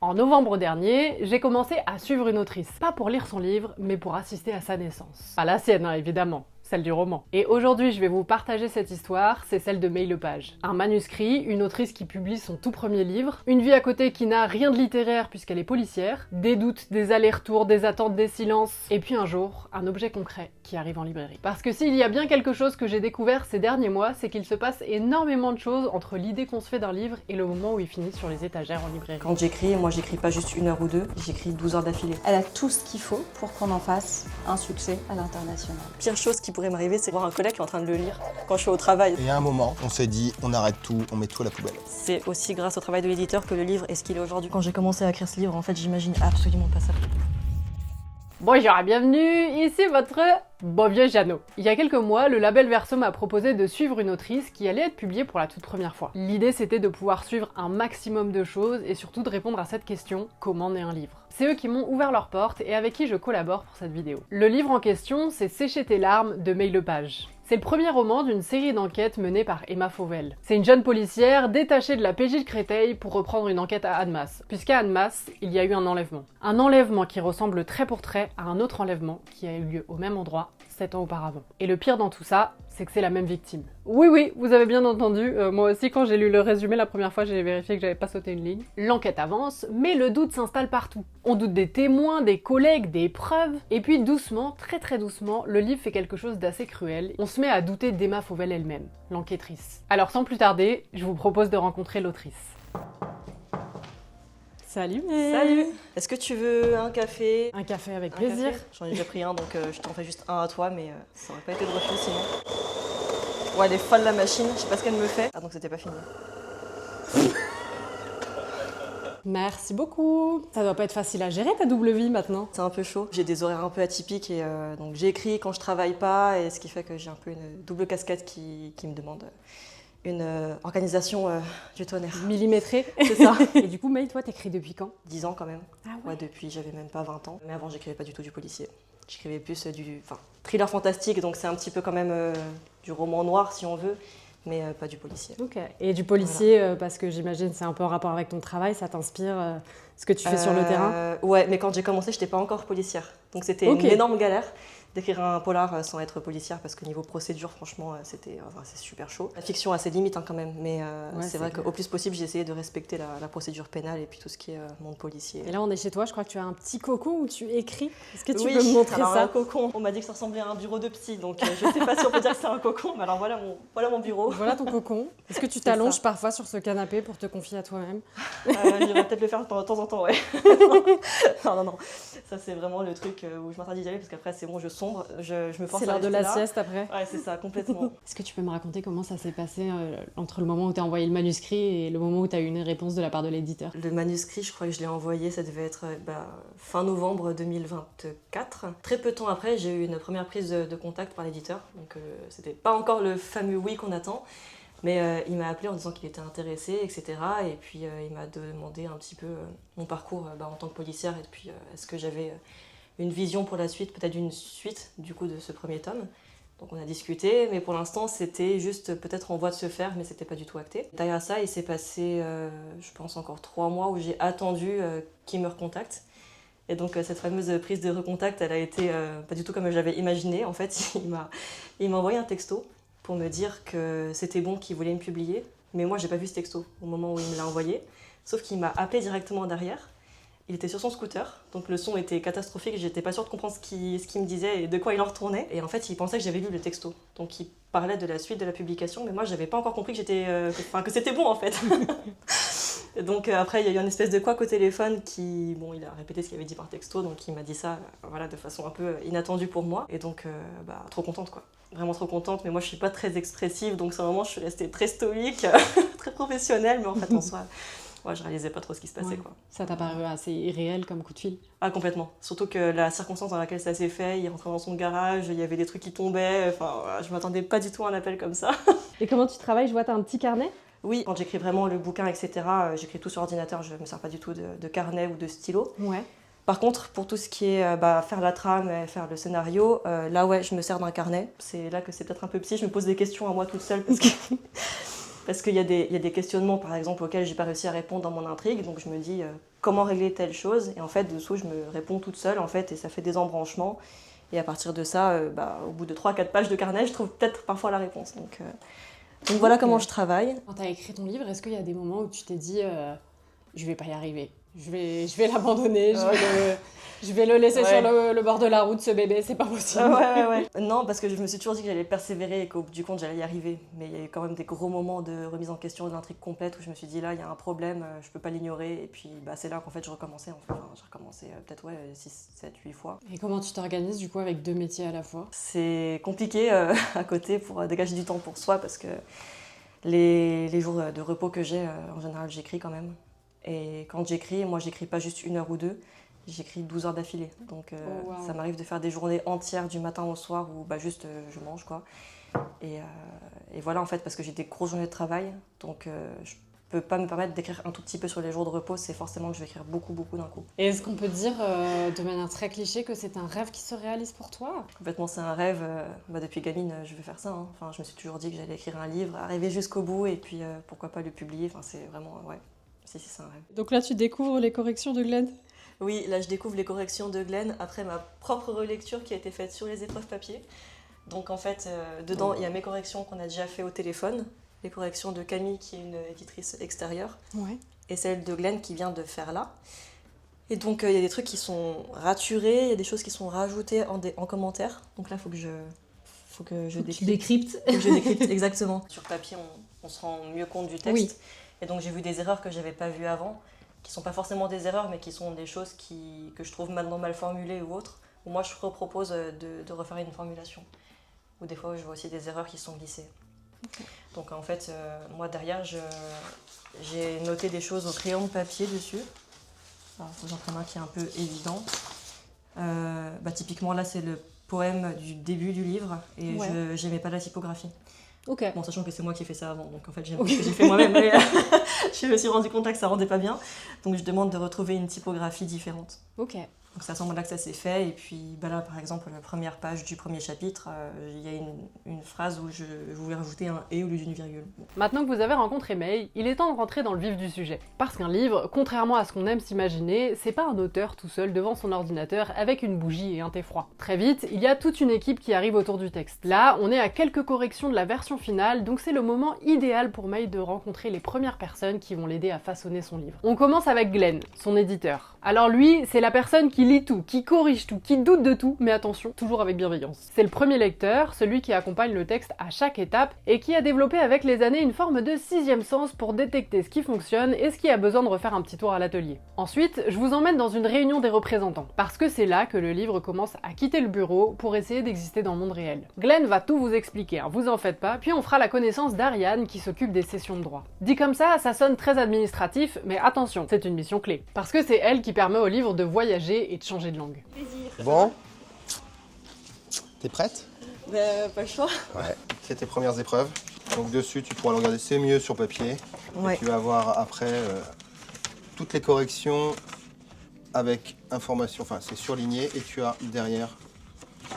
En novembre dernier, j'ai commencé à suivre une autrice. Pas pour lire son livre, mais pour assister à sa naissance. Pas la sienne, hein, évidemment. Celle du roman. Et aujourd'hui, je vais vous partager cette histoire, c'est celle de May Lepage. Un manuscrit, une autrice qui publie son tout premier livre, une vie à côté qui n'a rien de littéraire puisqu'elle est policière, des doutes, des allers-retours, des attentes, des silences, et puis un jour, un objet concret qui arrive en librairie. Parce que s'il y a bien quelque chose que j'ai découvert ces derniers mois, c'est qu'il se passe énormément de choses entre l'idée qu'on se fait d'un livre et le moment où il finit sur les étagères en librairie. Quand j'écris, moi j'écris pas juste 1 heure ou 2, j'écris 12 heures d'affilée. Elle a tout ce qu'il faut pour qu'on en fasse un succès à l'international. Pire chose qui pourrait m'arriver, c'est voir un collègue qui est en train de le lire quand je suis au travail. Et à un moment, on s'est dit, on arrête tout, on met tout à la poubelle. C'est aussi grâce au travail de l'éditeur que le livre est ce qu'il est aujourd'hui. Quand j'ai commencé à écrire ce livre, en fait, j'imagine absolument pas ça. Bonjour et bienvenue, ici votre bon vieux Jeannot. Il y a quelques mois, le label Verso m'a proposé de suivre une autrice qui allait être publiée pour la toute première fois. L'idée c'était de pouvoir suivre un maximum de choses et surtout de répondre à cette question, comment naît un livre ? C'est eux qui m'ont ouvert leurs portes et avec qui je collabore pour cette vidéo. Le livre en question, c'est Sécher tes larmes de May Lepage. C'est le premier roman d'une série d'enquêtes menée par Emma Fauvel. C'est une jeune policière détachée de la PJ de Créteil pour reprendre une enquête à Annemasse, puisqu'à Annemasse, il y a eu un enlèvement. Un enlèvement qui ressemble trait pour trait à un autre enlèvement qui a eu lieu au même endroit 7 ans auparavant. Et le pire dans tout ça, c'est que c'est la même victime. Oui, vous avez bien entendu, moi aussi quand j'ai lu le résumé la première fois, j'ai vérifié que j'avais pas sauté une ligne. L'enquête avance, mais le doute s'installe partout. On doute des témoins, des collègues, des preuves, et puis doucement, très doucement, le livre fait quelque chose d'assez cruel. On se met à douter d'Emma Fauvel elle-même, l'enquêtrice. Alors sans plus tarder, je vous propose de rencontrer l'autrice. Salut May. Salut. Est-ce que tu veux un café? Un café avec Un plaisir. café. J'en ai déjà pris un, donc je t'en fais juste un à toi, mais ça aurait pas été de refus sinon. Ouais, elle est folle la machine, je sais pas ce qu'elle me fait. Ah, donc c'était pas fini. Merci beaucoup. Ça doit pas être facile à gérer ta double vie maintenant. C'est un peu chaud. J'ai des horaires un peu atypiques et donc j'écris quand je travaille pas, et ce qui fait que j'ai un peu une double casquette qui me demande une organisation du tonnerre. Millimétré. C'est ça. Et du coup, May, toi, t'écris depuis quand? 10 ans quand même. Ah ouais. Ouais, depuis j'avais même pas 20 ans. Mais avant j'écrivais pas du tout du policier. J'écrivais plus du thriller fantastique, donc c'est un petit peu quand même du roman noir si on veut, mais pas du policier. Ok. Et du policier, parce que j'imagine c'est un peu en rapport avec ton travail, ça t'inspire ce que tu fais sur le terrain? Ouais, mais quand j'ai commencé, j'étais pas encore policière. Donc c'était Ok. une énorme galère d'écrire un polar sans être policière, parce que niveau procédure, franchement, c'est super chaud. La fiction a ses limites quand même, mais Ouais, c'est vrai qu'au plus possible, j'ai essayé de respecter la procédure pénale et puis tout ce qui est monde policier. Et là, on est chez toi, je crois que tu as un petit cocon où tu écris. Est-ce que tu Oui, peux me montrer alors ça? un cocon. On m'a dit que ça ressemblait à un bureau de psy, donc je sais pas si on peut dire que c'est un cocon, mais alors voilà mon bureau. Voilà ton cocon. Est-ce que tu C'est t'allonges ça. parfois sur ce canapé pour te confier à toi-même? J'irai peut-être le faire de temps en temps, ouais. Non. Ça, c'est vraiment le truc où je m'interdis d'y aller, parce qu'après, c'est bon, je sombre, je me force C'est à l'heure de rester la là. sieste après. Ouais, c'est ça, complètement. Est-ce que tu peux me raconter comment ça s'est passé entre le moment où tu as envoyé le manuscrit et le moment où tu as eu une réponse de la part de l'éditeur? Le manuscrit, je crois que je l'ai envoyé, ça devait être fin novembre 2024. Très peu de temps après, j'ai eu une première prise de contact par l'éditeur. Donc, c'était pas encore le fameux oui qu'on attend. Mais il m'a appelé en disant qu'il était intéressé, etc. Et puis il m'a demandé un petit peu mon parcours en tant que policière. Et puis est-ce que j'avais une vision pour la suite, peut-être une suite du coup de ce premier tome. Donc on a discuté, mais pour l'instant c'était juste peut-être en voie de se faire, mais c'était pas du tout acté. Derrière ça, il s'est passé, je pense, encore 3 mois où j'ai attendu qu'il me recontacte. Et donc cette fameuse prise de recontact, elle a été pas du tout comme je l'avais imaginé. En fait, il m'a envoyé un texto pour me dire que c'était bon, qu'il voulait me publier. Mais moi, j'ai pas vu ce texto au moment où il me l'a envoyé. Sauf qu'il m'a appelé directement derrière. Il était sur son scooter, donc le son était catastrophique. J'étais pas sûre de comprendre ce qu'il me disait et de quoi il en retournait. Et en fait, il pensait que j'avais lu le texto. Donc il parlait de la suite de la publication, mais moi, j'avais pas encore compris que c'était bon en fait. Et donc après, il y a eu une espèce de couac au téléphone qui, bon, il a répété ce qu'il avait dit par texto, donc il m'a dit ça, voilà, de façon un peu inattendue pour moi. Et donc, trop contente quoi. Vraiment trop contente, mais moi je suis pas très expressive, donc c'est vraiment, je suis restée très stoïque, très professionnelle, mais en fait en soi, ouais, je réalisais pas trop ce qui se passait, quoi. Ça t'a paru assez irréel comme coup de fil? Ah, complètement. Surtout que la circonstance dans laquelle ça s'est fait, il rentrait dans son garage, il y avait des trucs qui tombaient, enfin, voilà, je m'attendais pas du tout à un appel comme ça. Et comment tu travailles? Je vois, t'as un petit carnet? Oui, quand j'écris vraiment le bouquin, etc., j'écris tout sur ordinateur, je me sers pas du tout de carnet ou de stylo. Ouais. Par contre, pour tout ce qui est faire la trame et faire le scénario, là ouais, je me sers d'un carnet. C'est là que c'est peut-être un peu psy, je me pose des questions à moi toute seule parce qu'il y a des questionnements, par exemple, auxquels j'ai pas réussi à répondre dans mon intrigue, donc je me dis comment régler telle chose, et en fait, dessous, je me réponds toute seule, en fait, et ça fait des embranchements, et à partir de ça, au bout de 3-4 pages de carnet, je trouve peut-être parfois la réponse. Donc voilà comment je travaille. Quand tu as écrit ton livre, est-ce qu'il y a des moments où tu t'es dit je vais pas y arriver, je vais l'abandonner, je vais le laisser sur le bord de la route, ce bébé, c'est pas possible. Ouais. Non, parce que je me suis toujours dit que j'allais persévérer et qu'au bout du compte, j'allais y arriver. Mais il y a eu quand même des gros moments de remise en question de l'intrigue complète où je me suis dit là, il y a un problème, je peux pas l'ignorer. Et puis c'est là qu'en fait je recommençais. J'ai recommencé peut-être 6, 7, 8 fois. Et comment tu t'organises du coup avec 2 métiers à la fois? C'est compliqué à côté pour dégager du temps pour soi parce que les jours de repos que j'ai, en général, j'écris quand même. Et quand j'écris, moi j'écris pas juste 1 heure ou 2. J'écris 12 heures d'affilée, donc ça m'arrive de faire des journées entières du matin au soir où juste je mange quoi. Et voilà en fait parce que j'ai des grosses journées de travail, donc je peux pas me permettre d'écrire un tout petit peu sur les jours de repos, c'est forcément que je vais écrire beaucoup d'un coup. Et est-ce qu'on peut dire de manière très cliché que c'est un rêve qui se réalise pour toi? Complètement, c'est un rêve, depuis gamine je vais faire ça, hein. Enfin, je me suis toujours dit que j'allais écrire un livre, arriver jusqu'au bout et puis pourquoi pas le publier, enfin, c'est vraiment, si c'est un rêve. Donc là tu découvres les corrections de Glenn? Oui, là je découvre les corrections de Glenn après ma propre relecture qui a été faite sur les épreuves papier. Donc en fait, dedans, il y a mes corrections qu'on a déjà fait au téléphone, les corrections de Camille qui est une éditrice extérieure, et celle de Glenn qui vient de faire là. Et donc il y a des trucs qui sont raturés, il y a des choses qui sont rajoutées en commentaire. Donc là, il faut que je décrypte. Faut que je décrypte, exactement. Sur papier, on se rend mieux compte du texte. Oui. Et donc j'ai vu des erreurs que j'avais pas vues avant, qui sont pas forcément des erreurs, mais qui sont des choses que je trouve maintenant mal formulées ou autres, où moi je propose de refaire une formulation. Ou des fois je vois aussi des erreurs qui sont glissées. Okay. Donc en fait, moi derrière, j'ai noté des choses au crayon de papier dessus. Alors j'en prends un qui est un peu évident. Typiquement là c'est le poème du début du livre, et j'aimais pas la typographie. Okay. Bon, sachant que c'est moi qui ai fait ça avant, donc en fait j'ai fait moi-même, mais je me suis rendu compte que ça rendait pas bien, donc je demande de retrouver une typographie différente. Ok. Donc c'est à ce moment-là que ça s'est fait, et puis là par exemple, la première page du premier chapitre, il y a une phrase où je voulais rajouter un « et » au lieu d'une virgule. Maintenant que vous avez rencontré May, il est temps de rentrer dans le vif du sujet. Parce qu'un livre, contrairement à ce qu'on aime s'imaginer, c'est pas un auteur tout seul devant son ordinateur avec une bougie et un thé froid. Très vite, il y a toute une équipe qui arrive autour du texte. Là, on est à quelques corrections de la version finale, donc c'est le moment idéal pour May de rencontrer les premières personnes qui vont l'aider à façonner son livre. On commence avec Glenn, son éditeur. Alors lui, c'est la personne qui lit tout, qui corrige tout, qui doute de tout, mais attention, toujours avec bienveillance. C'est le premier lecteur, celui qui accompagne le texte à chaque étape et qui a développé avec les années une forme de 6e sens pour détecter ce qui fonctionne et ce qui a besoin de refaire un petit tour à l'atelier. Ensuite, je vous emmène dans une réunion des représentants, parce que c'est là que le livre commence à quitter le bureau pour essayer d'exister dans le monde réel. Glenn va tout vous expliquer, vous en faites pas, puis on fera la connaissance d'Ariane qui s'occupe des sessions de droit. Dit comme ça sonne très administratif, mais attention, c'est une mission clé, parce que c'est elle qui permet au livre de voyager et de changer de langue. Bon, t'es prête? Pas le choix. Ouais, c'est tes premières épreuves. Donc dessus, tu pourras le regarder, c'est mieux sur papier. Ouais. Et tu vas avoir après toutes les corrections avec information, enfin c'est surligné et tu as derrière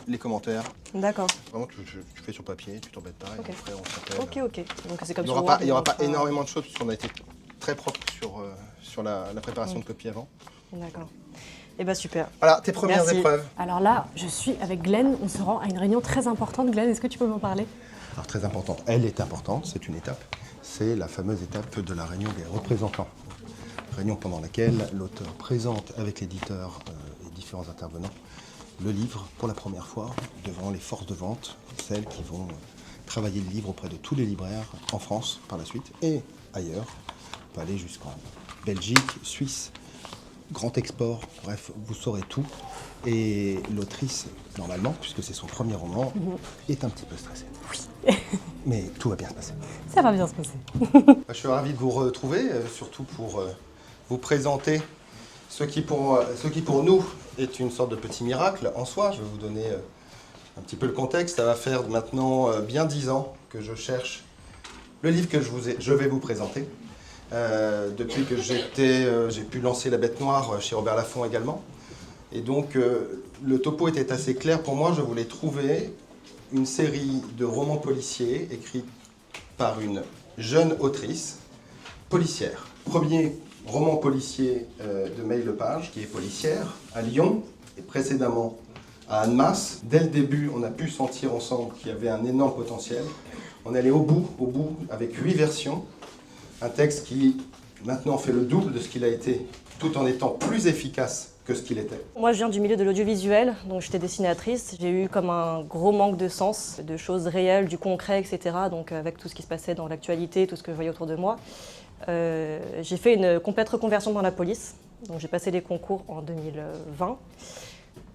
les commentaires. D'accord. Vraiment, tu fais sur papier, tu t'embêtes pas, et après on s'appelle. Ok. Donc c'est comme il n'y aura pas énormément de choses puisqu'on a été très propre sur la préparation de copie avant. D'accord. Eh ben super. Voilà, tes premières épreuves. Alors là, je suis avec Glenn, on se rend à une réunion très importante. Glenn, est-ce que tu peux m'en parler? Alors très importante, elle est importante, c'est une étape. C'est la fameuse étape de la réunion des représentants. Réunion pendant laquelle l'auteur présente avec l'éditeur et différents intervenants le livre pour la première fois devant les forces de vente, celles qui vont travailler le livre auprès de tous les libraires en France par la suite et ailleurs. On peut aller jusqu'en Belgique, Suisse, grand export, bref, vous saurez tout. Et l'autrice, normalement, puisque c'est son premier roman, est un petit peu stressée. Oui. Mais tout va bien se passer. Ça va bien se passer. Je suis ravi de vous retrouver, surtout pour vous présenter ce qui pour nous est une sorte de petit miracle en soi. Je vais vous donner un petit peu le contexte. Ça va faire maintenant bien 10 ans que je cherche le livre que je vais vous présenter. Depuis que j'ai pu lancer La Bête Noire chez Robert Laffont également. Et donc le topo était assez clair pour moi. Je voulais trouver une série de romans policiers écrits par une jeune autrice policière. Premier roman policier de May Lepage, qui est policière, à Lyon, et précédemment à Annemasse. Dès le début, on a pu sentir ensemble qu'il y avait un énorme potentiel. On est allé au bout, avec 8 versions. Un texte qui, maintenant, fait le double de ce qu'il a été, tout en étant plus efficace que ce qu'il était. Moi, je viens du milieu de l'audiovisuel, donc j'étais dessinatrice. J'ai eu comme un gros manque de sens, de choses réelles, du concret, etc. Donc avec tout ce qui se passait dans l'actualité, tout ce que je voyais autour de moi. J'ai fait une complète reconversion dans la police. Donc j'ai passé les concours en 2020.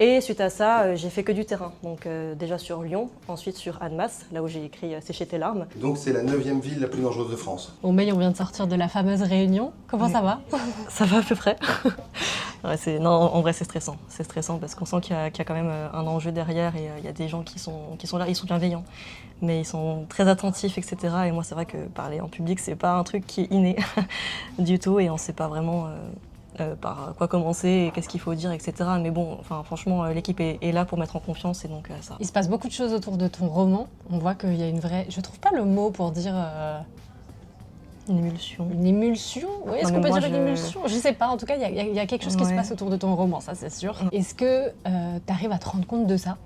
Et suite à ça, j'ai fait que du terrain. Donc déjà sur Lyon, ensuite sur Annemasse, là où j'ai écrit Sécher tes larmes. Donc c'est la 9e ville la plus dangereuse de France. Bon, May, on vient de sortir de la fameuse réunion. Comment ça va? Ça va à peu près. Ouais, non, en vrai, c'est stressant. C'est stressant parce qu'on sent qu'il y a quand même un enjeu derrière et il y a des gens qui sont là, ils sont bienveillants, mais ils sont très attentifs, etc. Et moi, c'est vrai que parler en public, c'est pas un truc qui est inné du tout et on sait pas vraiment par quoi commencer et qu'est-ce qu'il faut dire, etc. Mais bon, enfin, franchement, l'équipe est là pour mettre en confiance et donc ça. Il se passe beaucoup de choses autour de ton roman. On voit qu'il y a une vraie... Je trouve pas le mot pour dire... Une émulsion. Une émulsion? Oui, est-ce qu'on peut dire une émulsion? Je sais pas, en tout cas, il y a quelque chose qui se passe autour de ton roman, ça c'est sûr. Est-ce que tu arrives à te rendre compte de ça?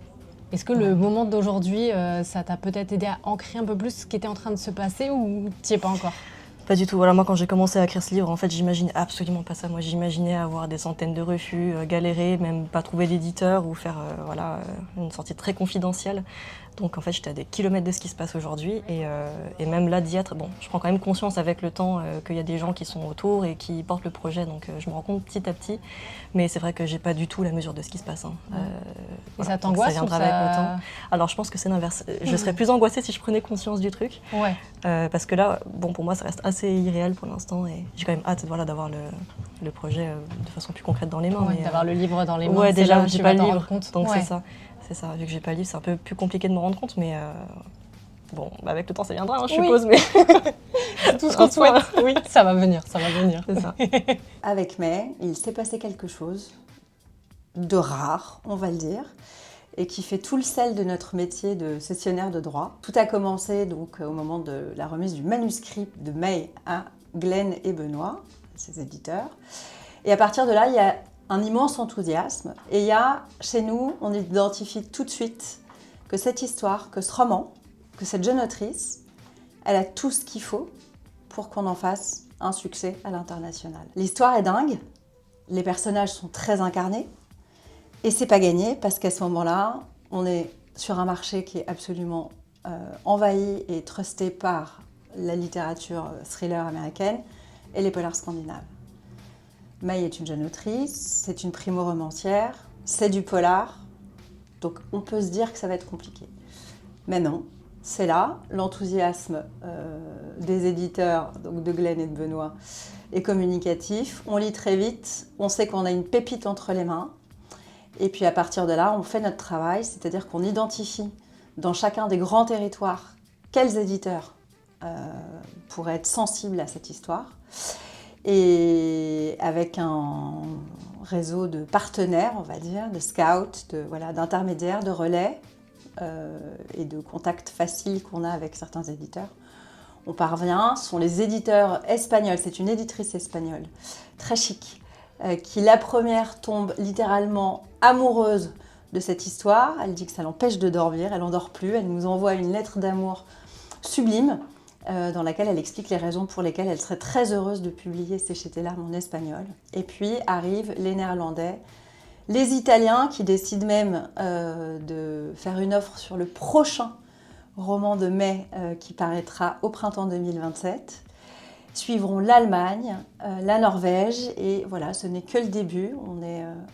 Est-ce que le moment d'aujourd'hui, ça t'a peut-être aidé à ancrer un peu plus ce qui était en train de se passer ou t'y es pas encore? Pas du tout. Voilà, moi, quand j'ai commencé à écrire ce livre, en fait, j'imaginais absolument pas ça. Moi, j'imaginais avoir des centaines de refus, galérer, même pas trouver d'éditeur ou faire une sortie très confidentielle. Donc, en fait, j'étais à des kilomètres de ce qui se passe aujourd'hui. Et même là, d'y être, bon, je prends quand même conscience avec le temps qu'il y a des gens qui sont autour et qui portent le projet. Donc, je me rends compte petit à petit. Mais c'est vrai que j'ai pas du tout la mesure de ce qui se passe. Hein. Et ça t'angoisse? Ça viendra avec le temps. Alors, je pense que c'est l'inverse. Je serais plus angoissée si je prenais conscience du truc. Ouais. Parce que là, bon, pour moi, ça reste assez irréel pour l'instant. Et j'ai quand même hâte d'avoir le projet de façon plus concrète dans les mains. Ouais, d'avoir le livre dans les mains. Ouais, déjà, j'ai pas le livre. Compte. Donc c'est ça. C'est ça. Vu que j'ai pas le livre, c'est un peu plus compliqué de me rendre compte. Mais bon, avec le temps, ça viendra, hein, je suppose. Mais tout ce qu'on souhaite. Oui, ça va venir, ça va venir. C'est ça. Avec May, il s'est passé quelque chose de rare, on va le dire, et qui fait tout le sel de notre métier de sessionnaire de droit. Tout a commencé donc au moment de la remise du manuscrit de May à Glenn et Benoît, ses éditeurs. Et à partir de là, il y a un immense enthousiasme. Et il y a, chez nous, on identifie tout de suite que cette histoire, que ce roman, que cette jeune autrice, elle a tout ce qu'il faut pour qu'on en fasse un succès à l'international. L'histoire est dingue, les personnages sont très incarnés, et c'est pas gagné parce qu'à ce moment-là, on est sur un marché qui est absolument envahi et trusté par la littérature thriller américaine et les polars scandinaves. May est une jeune autrice, c'est une primo-romancière, c'est du polar, donc on peut se dire que ça va être compliqué. Mais non, c'est là, l'enthousiasme des éditeurs, donc de Glenn et de Benoît, est communicatif. On lit très vite, on sait qu'on a une pépite entre les mains. Et puis à partir de là, on fait notre travail, c'est-à-dire qu'on identifie dans chacun des grands territoires quels éditeurs pourraient être sensibles à cette histoire. Et avec un réseau de partenaires, on va dire, de scouts, d'intermédiaires, de relais et de contacts faciles qu'on a avec certains éditeurs, on parvient. Ce sont les éditeurs espagnols, c'est une éditrice espagnole très chic, qui la première tombe littéralement amoureuse de cette histoire. Elle dit que ça l'empêche de dormir, elle n'en dort plus, elle nous envoie une lettre d'amour sublime dans laquelle elle explique les raisons pour lesquelles elle serait très heureuse de publier Sécher tes larmes en espagnol. Et puis arrivent les Néerlandais, les Italiens qui décident même de faire une offre sur le prochain roman de May qui paraîtra au printemps 2027. Suivront l'Allemagne, la Norvège et voilà, ce n'est que le début.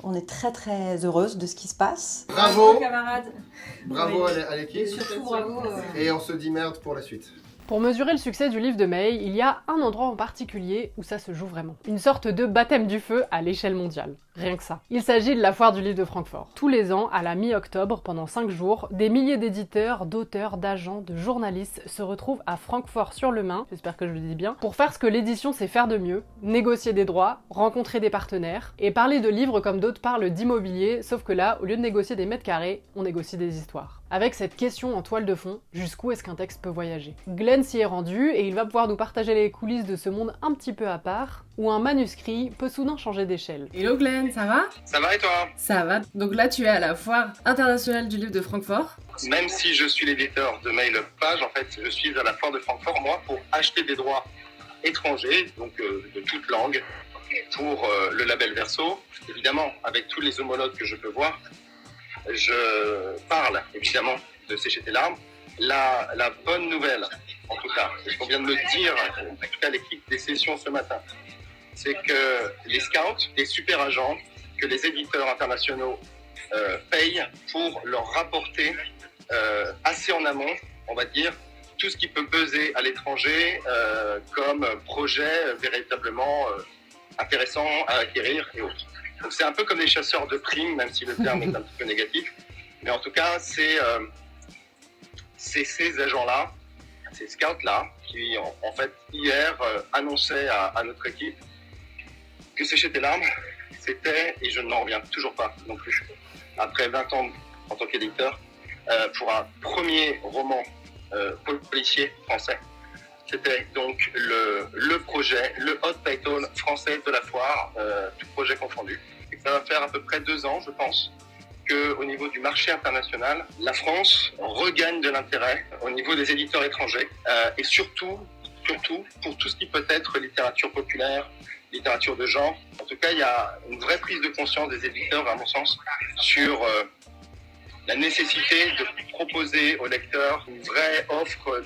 On est très très heureuse de ce qui se passe. Bravo camarades. Bravo à l'équipe. Et surtout bravo. Et on se dit merde pour la suite. Pour mesurer le succès du livre de May, il y a un endroit en particulier où ça se joue vraiment. Une sorte de baptême du feu à l'échelle mondiale. Rien que ça. Il s'agit de la foire du livre de Francfort. Tous les ans, à la mi-octobre, pendant 5 jours, des milliers d'éditeurs, d'auteurs, d'agents, de journalistes se retrouvent à Francfort-sur-le-Main, j'espère que je le dis bien, pour faire ce que l'édition sait faire de mieux, négocier des droits, rencontrer des partenaires, et parler de livres comme d'autres parlent d'immobilier, sauf que là, au lieu de négocier des mètres carrés, on négocie des histoires. Avec cette question en toile de fond, jusqu'où est-ce qu'un texte peut voyager? Glenn s'y est rendu et il va pouvoir nous partager les coulisses de ce monde un petit peu à part, où un manuscrit peut soudain changer d'échelle. Hello Glenn, ça va? Ça va et toi? Ça va. Donc là tu es à la foire internationale du livre de Francfort. Même si je suis l'éditeur de Mail Page, en fait, je suis à la foire de Francfort, moi, pour acheter des droits étrangers, donc de toute langue, pour le label Verso. Évidemment, avec tous les homologues que je peux voir, je parle évidemment de Sécher tes larmes. La bonne nouvelle, en tout cas, c'est ce qu'on vient de me dire, en tout cas l'équipe des sessions ce matin, c'est que les scouts, les super agents, que les éditeurs internationaux payent pour leur rapporter assez en amont, on va dire, tout ce qui peut peser à l'étranger comme projet véritablement intéressant à acquérir et autres. Donc c'est un peu comme les chasseurs de primes, même si le terme est un petit peu négatif. Mais en tout cas, c'est ces agents-là, ces scouts-là, qui en fait hier annonçaient à notre équipe que Sécher tes larmes, c'était, et je n'en reviens toujours pas non plus, après 20 ans en tant qu'éditeur, pour un premier roman policier français. C'était donc le projet, le hot title français de la foire, tout projet confondu. Et ça va faire à peu près 2 ans, je pense, qu'au niveau du marché international, la France regagne de l'intérêt au niveau des éditeurs étrangers et surtout pour tout ce qui peut être littérature populaire, littérature de genre. En tout cas, il y a une vraie prise de conscience des éditeurs, à mon sens, sur la nécessité de proposer aux lecteurs une vraie offre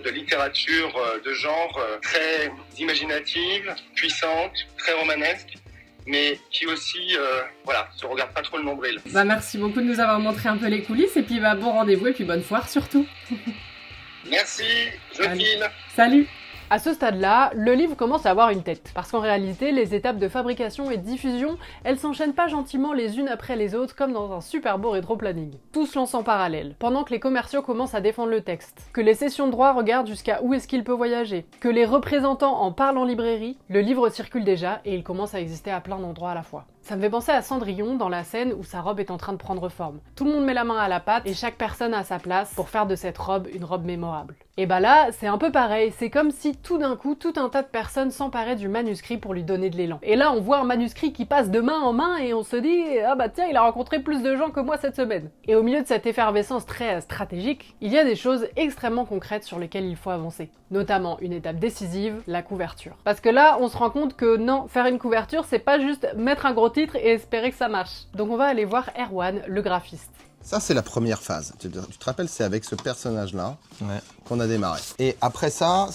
de littérature de genre très imaginative, puissante, très romanesque, mais qui aussi, se regarde pas trop le nombril. Bah merci beaucoup de nous avoir montré un peu les coulisses et puis bon rendez-vous et puis bonne foire surtout. Merci, je file. Salut. À ce stade-là, le livre commence à avoir une tête, parce qu'en réalité, les étapes de fabrication et de diffusion, elles s'enchaînent pas gentiment les unes après les autres comme dans un super beau rétro-planning. Tout se lance en parallèle, pendant que les commerciaux commencent à défendre le texte, que les sessions de droit regardent jusqu'à où est-ce qu'il peut voyager, que les représentants en parlent en librairie, le livre circule déjà et il commence à exister à plein d'endroits à la fois. Ça me fait penser à Cendrillon dans la scène où sa robe est en train de prendre forme. Tout le monde met la main à la pâte et chaque personne a sa place pour faire de cette robe une robe mémorable. Et bah là, c'est un peu pareil, c'est comme si tout d'un coup, tout un tas de personnes s'emparaient du manuscrit pour lui donner de l'élan. Et là, on voit un manuscrit qui passe de main en main et on se dit « Ah bah tiens, il a rencontré plus de gens que moi cette semaine ». Et au milieu de cette effervescence très stratégique, il y a des choses extrêmement concrètes sur lesquelles il faut avancer. Notamment une étape décisive, la couverture. Parce que là, on se rend compte que non, faire une couverture, c'est pas juste mettre un gros titre et espérer que ça marche. Donc on va aller voir Erwan, le graphiste. Ça, c'est la première phase. Tu te rappelles, c'est avec ce personnage-là qu'on a démarré. Et après ça,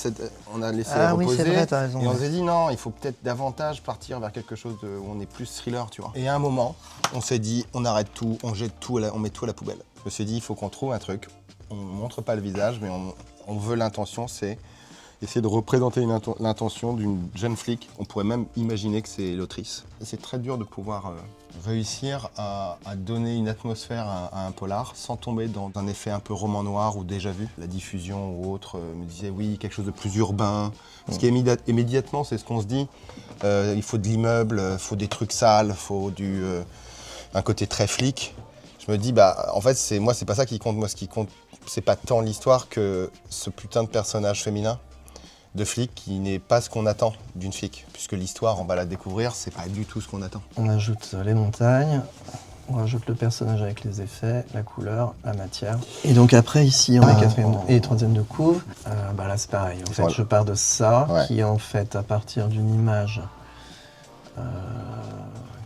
on a laissé reposer. Oui, c'est vrai, t'as raison. Et on s'est dit, non, il faut peut-être davantage partir vers quelque chose où on est plus thriller, tu vois. Et à un moment, on s'est dit, on arrête tout, on jette tout, on met tout à la poubelle. Je me suis dit, il faut qu'on trouve un truc. On ne montre pas le visage, mais on veut l'intention, c'est essayer de représenter l'intention d'une jeune flic. On pourrait même imaginer que c'est l'autrice. Et c'est très dur de pouvoir réussir à donner une atmosphère à un polar sans tomber dans un effet un peu roman noir ou déjà vu. La diffusion ou autre me disait oui, quelque chose de plus urbain. Ce qui est immédiatement, c'est ce qu'on se dit. Il faut de l'immeuble, il faut des trucs sales, il faut un côté très flic. Je me dis, en fait, c'est pas ça qui compte. Moi, ce qui compte, c'est pas tant l'histoire que ce putain de personnage féminin de flic qui n'est pas ce qu'on attend d'une flic. Puisque l'histoire, on va la découvrir, c'est pas du tout ce qu'on attend. On ajoute les montagnes, on rajoute le personnage avec les effets, la couleur, la matière. Et donc après, ici, on est quatrième et troisième de couve. Là, c'est pareil. En fait, je pars de ça, qui est en fait à partir d'une image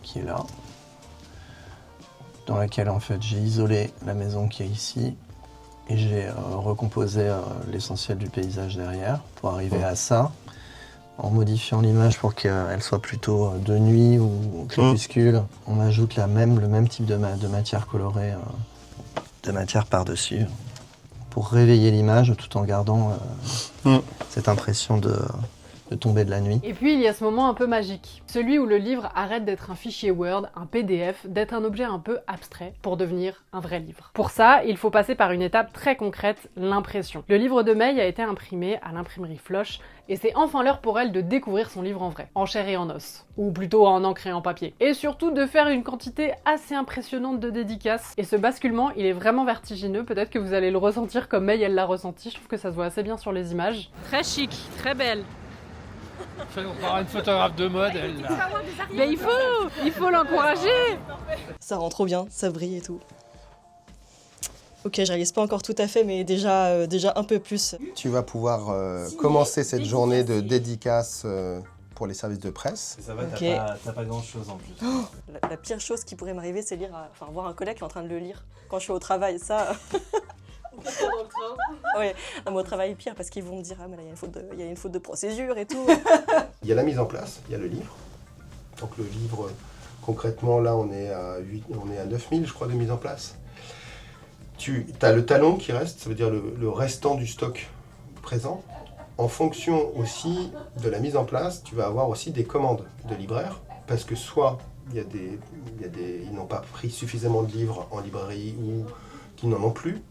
qui est là, dans laquelle en fait j'ai isolé la maison qui est ici et j'ai recomposé l'essentiel du paysage derrière pour arriver à ça, en modifiant l'image pour qu'elle soit plutôt de nuit ou crépuscule. On ajoute le même type de matière colorée, de matière par-dessus, pour réveiller l'image tout en gardant cette impression tomber de la nuit. Et puis il y a ce moment un peu magique, celui où le livre arrête d'être un fichier Word, un PDF, d'être un objet un peu abstrait pour devenir un vrai livre. Pour ça, il faut passer par une étape très concrète, l'impression. Le livre de May a été imprimé à l'imprimerie Floch et c'est enfin l'heure pour elle de découvrir son livre en vrai, en chair et en os, ou plutôt en encre et en papier. Et surtout de faire une quantité assez impressionnante de dédicaces. Et ce basculement, il est vraiment vertigineux, peut-être que vous allez le ressentir comme May elle l'a ressenti, je trouve que ça se voit assez bien sur les images. Très chic, très belle. On parle une photographe de mode, elle là. Mais il faut l'encourager. Ça rend trop bien, ça brille et tout. Ok, je réalise pas encore tout à fait, mais déjà un peu plus. Tu vas pouvoir commencer cette journée de dédicace pour les services de presse. Ça va, Ok. t'as pas grand chose en plus. La pire chose qui pourrait m'arriver, c'est voir un collègue qui est en train de le lire quand je suis au travail, ça... Oui, au travail pire parce qu'ils vont me dire ah mais là il y a une faute de procédure et tout. Il y a la mise en place, il y a le livre. Donc le livre, concrètement, là on est à 9000 je crois de mise en place. Tu as le talon qui reste, ça veut dire le restant du stock présent. En fonction aussi de la mise en place, tu vas avoir aussi des commandes de libraires parce que soit ils n'ont pas pris suffisamment de livres en librairie ou qu'ils n'en ont plus.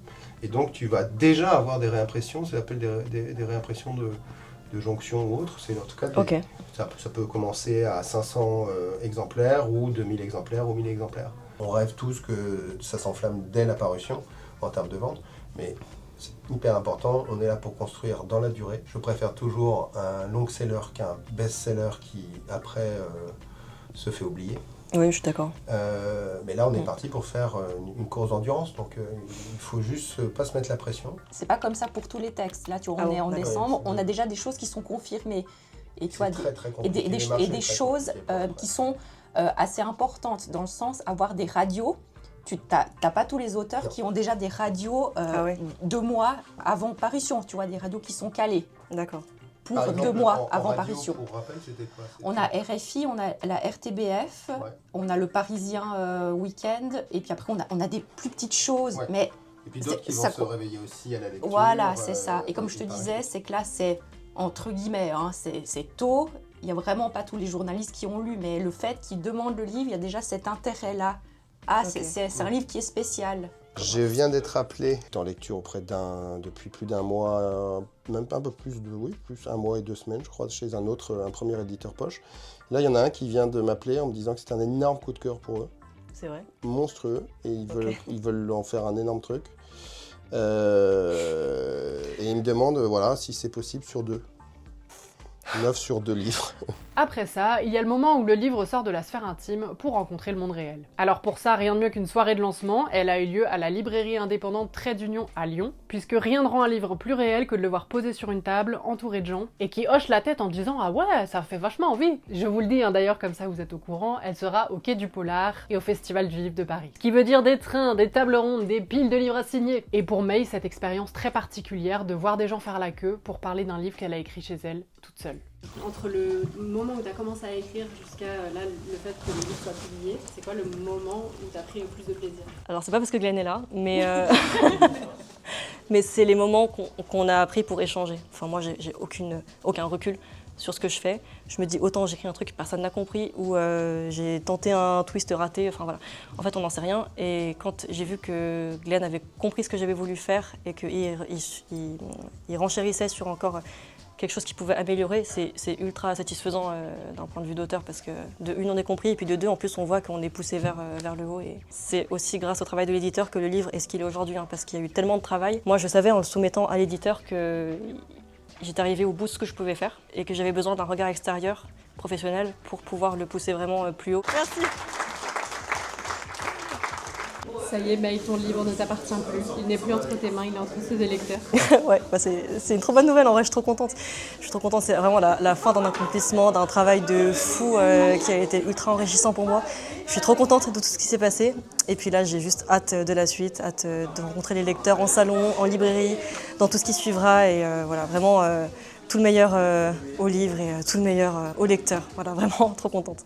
Et donc tu vas déjà avoir des réimpressions, ça s'appelle des réimpressions de jonction ou autres. C'est en tout cas Ok. ça peut commencer à 500 exemplaires ou 2000 exemplaires ou 1000 exemplaires. On rêve tous que ça s'enflamme dès la parution en termes de vente, mais c'est hyper important, on est là pour construire dans la durée. Je préfère toujours un long-seller qu'un best-seller qui après se fait oublier. Oui, je suis d'accord. Mais là, on est parti pour faire une course d'endurance, donc il faut juste pas se mettre la pression. C'est pas comme ça pour tous les textes. Là, tu vois, on est en d'accord. décembre, Ouais, on a déjà des choses qui sont confirmées. Et tu vois, C'est très et compliqué. des Les marchés des sont très choses compliqués pour qui sont assez importantes, dans le sens avoir des radios. Tu n'as pas tous les auteurs Non. qui ont déjà des radios Ah ouais. 2 mois avant parution, tu vois, des radios qui sont calées D'accord. pour Par 2 exemple, mois en avant radio, parution. Pour rappel, c'était quoi? On a RFI, on a la RTBF, Ouais. on a le Parisien Week-end, et puis après on a des plus petites choses, Ouais. mais Et puis d'autres qui ça vont se réveiller aussi à la lecture. voilà, c'est ça. Et comme je te pareil. disais, c'est que là, c'est entre guillemets, hein, c'est tôt. Il n'y a vraiment pas tous les journalistes qui ont lu, mais le fait qu'ils demandent le livre, il y a déjà cet intérêt-là. Ah, Ok. c'est un livre qui est spécial. Je viens d'être appelé en lecture auprès depuis plus d'un mois, même un peu plus plus 1 mois et 2 semaines, je crois, chez un premier éditeur poche. Là, il y en a un qui vient de m'appeler en me disant que c'était un énorme coup de cœur pour eux, C'est vrai. monstrueux, et ils veulent en faire un énorme truc. Et ils me demandent, voilà, si c'est possible sur 2. 9 sur 2 livres. Après ça, il y a le moment où le livre sort de la sphère intime pour rencontrer le monde réel. Alors pour ça, rien de mieux qu'une soirée de lancement, elle a eu lieu à la librairie indépendante Trait d'Union à Lyon, puisque rien ne rend un livre plus réel que de le voir posé sur une table, entouré de gens, et qui hoche la tête en disant « Ah ouais, ça fait vachement envie !» Je vous le dis, hein, d'ailleurs, comme ça vous êtes au courant, elle sera au Quai du Polar et au Festival du Livre de Paris. Ce qui veut dire des trains, des tables rondes, des piles de livres à signer. Et pour May, cette expérience très particulière de voir des gens faire la queue pour parler d'un livre qu'elle a écrit chez elle, toute seule. Entre le moment où tu as commencé à écrire jusqu'à là, le fait que le livre soit publié, c'est quoi le moment où tu as pris le plus de plaisir? Alors c'est pas parce que Glenn est là, mais mais c'est les moments qu'on a appris pour échanger. Enfin moi j'ai aucun recul sur ce que je fais. Je me dis autant j'écris un truc que personne n'a compris ou j'ai tenté un twist raté. Enfin voilà. En fait on n'en sait rien. Et quand j'ai vu que Glenn avait compris ce que j'avais voulu faire et qu'il renchérissait sur encore quelque chose qui pouvait améliorer, c'est ultra satisfaisant d'un point de vue d'auteur parce que de une on est compris et puis de deux en plus on voit qu'on est poussé vers le haut et c'est aussi grâce au travail de l'éditeur que le livre est ce qu'il est aujourd'hui parce qu'il y a eu tellement de travail. Moi je savais en le soumettant à l'éditeur que j'étais arrivée au bout de ce que je pouvais faire et que j'avais besoin d'un regard extérieur, professionnel, pour pouvoir le pousser vraiment plus haut. Merci. Ça y est, May, ton livre ne t'appartient plus. Il n'est plus entre tes mains, il est entre ceux des lecteurs. Ouais, bah c'est une trop bonne nouvelle en vrai, je suis trop contente. Je suis trop contente, c'est vraiment la fin d'un accomplissement, d'un travail de fou qui a été ultra enrichissant pour moi. Je suis trop contente de tout ce qui s'est passé. Et puis là, j'ai juste hâte de la suite, hâte de rencontrer les lecteurs en salon, en librairie, dans tout ce qui suivra. Et voilà, vraiment, tout le meilleur au livre et tout le meilleur au lecteur. Voilà, vraiment trop contente.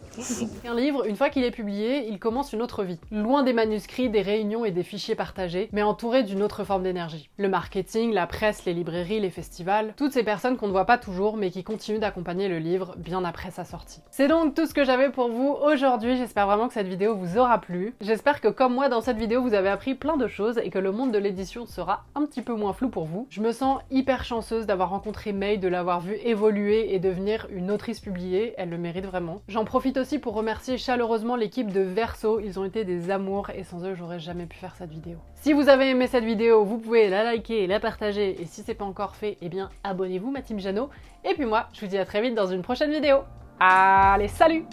Un livre, une fois qu'il est publié, il commence une autre vie. Loin des manuscrits, des réunions et des fichiers partagés, mais entouré d'une autre forme d'énergie. Le marketing, la presse, les librairies, les festivals, toutes ces personnes qu'on ne voit pas toujours, mais qui continuent d'accompagner le livre bien après sa sortie. C'est donc tout ce que j'avais pour vous aujourd'hui, j'espère vraiment que cette vidéo vous aura plu. J'espère que comme moi dans cette vidéo, vous avez appris plein de choses et que le monde de l'édition sera un petit peu moins flou pour vous. Je me sens hyper chanceuse d'avoir rencontré May, de l'avoir vue évoluer et devenir une autrice publiée, elle le mérite vraiment. J'en profite aussi pour remercier chaleureusement l'équipe de Verso, ils ont été des amours et sans eux j'aurais jamais pu faire cette vidéo. Si vous avez aimé cette vidéo, vous pouvez la liker, la partager et si c'est pas encore fait, eh bien abonnez-vous ma team Jeannot. Et puis moi, je vous dis à très vite dans une prochaine vidéo. Allez, salut!